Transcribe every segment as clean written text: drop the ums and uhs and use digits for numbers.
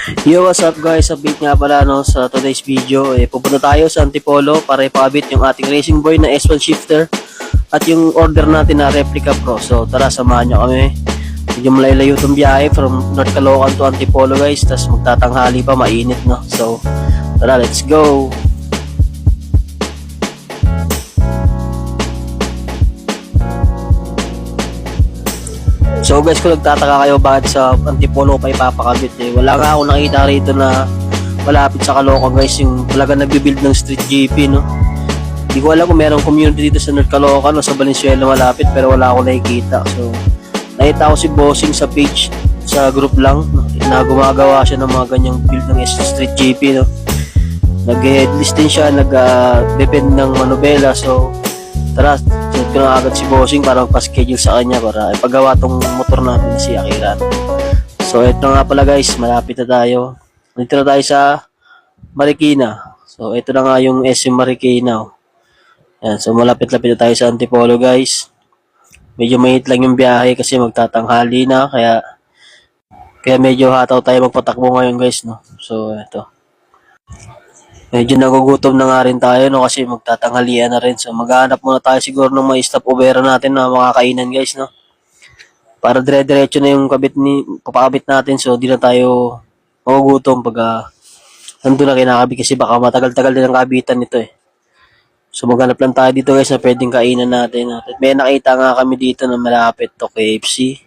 Yo, what's up guys? Update nga pala no, sa today's video. Pupunta tayo sa Antipolo para ipakabit yung ating Racing Boy na S1 shifter at yung order natin na Replica Pro. So tara, samahan nyo kami. Medyo malayo itong biyahe from North Caloocan to Antipolo guys. Tapos magtatanghali pa, mainit no. So tara, let's go! So guys, kung nagtataka kayo bakit sa Antipolo pa ipapakabit wala nga ako nakita rito na malapit sa Caloocan guys, yung talaga nagbibuild ng street GP no. Hindi ko alam kung merong community dito sa North Caloocan o sa Valenzuela malapit, pero wala akong nakikita. So nakita ko si Bossing sa page, sa group lang no, na gumagawa siya ng mga ganyang build ng street GP no. Nag-headlist din siya, nag-depend ng manubela. So tara, sunod ko na agad si Bossing para magpa-schedule sa kanya para ipagawa tong motor natin na si Akira. So ito nga pala guys, malapit na tayo. Dito na tayo sa Marikina. So ito na nga yung SM Marikina. Yan, so malapit-lapit na tayo sa Antipolo guys. Medyo mahit lang yung biyahe kasi magtatanghali na, kaya medyo hataw tayo magpatakbo ngayon guys no. So ito. Medyo nagugutom na nga rin tayo no kasi magtatanghalian na rin. So maghanap muna tayo siguro ng mga stopovera natin na makakainan guys no. Para dire-diretso na yung papakabit natin, so di na tayo magugutom pag nandun na kinakabit kasi baka matagal-tagal din ang kabitan nito eh. So maghanap lang tayo dito guys na pwedeng kainan natin. At may nakita nga kami dito na malapit to KFC.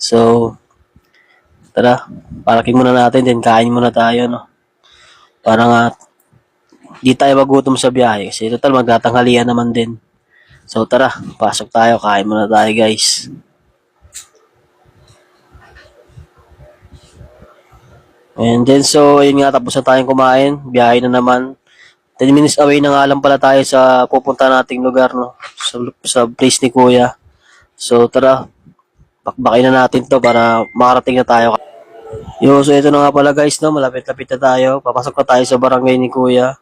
So tara, parking muna natin then kain muna tayo no. Para nga di tayo magutom sa biyahe kasi total magtatanghalian naman din. So tara, pasok tayo, kain muna tayo guys. And then so ayun nga, tapos na tayong kumain, biyahe na naman. 10 minutes away na nga lang pala tayo sa pupunta nating lugar no, sa place ni Kuya. So tara, bakbakin na natin to para makarating na tayo. Yo, so ito na nga pala guys no, malapit-lapit na tayo. Papasok na tayo sa barangay ni Kuya.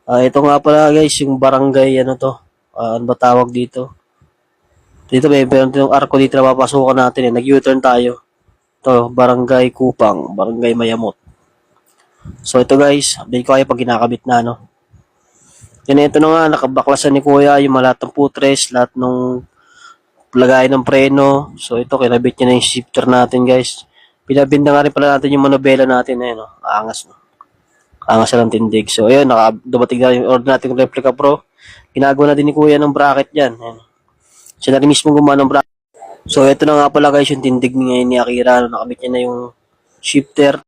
Ito nga pala guys, yung barangay, ano to, ano ba tawag dito? Dito may yung arko dito na papasukan natin nag-U-turn tayo. Ito, barangay Kupang, barangay Mayamot. So ito guys, update ko kayo pag kinakabit na no. Yan, ito na nga, nakabaklasan ni Kuya yung lahat ng putres, lahat ng lagay ng preno. So ito, kinabit niya na yung shifter natin guys. Pinabinda nga rin pala natin yung manobela natin no, aangas no. Angas na ng tindig. So, ayun, dumating na yung order natin ng Replica Pro. Ginagawa na din ni Kuya ng bracket dyan. Ayan. Siya na rin mismo gumawa ng bracket. So, ito na nga pala guys, yung tindig ngayon ni Akira. Nakabit niya na yung shifter.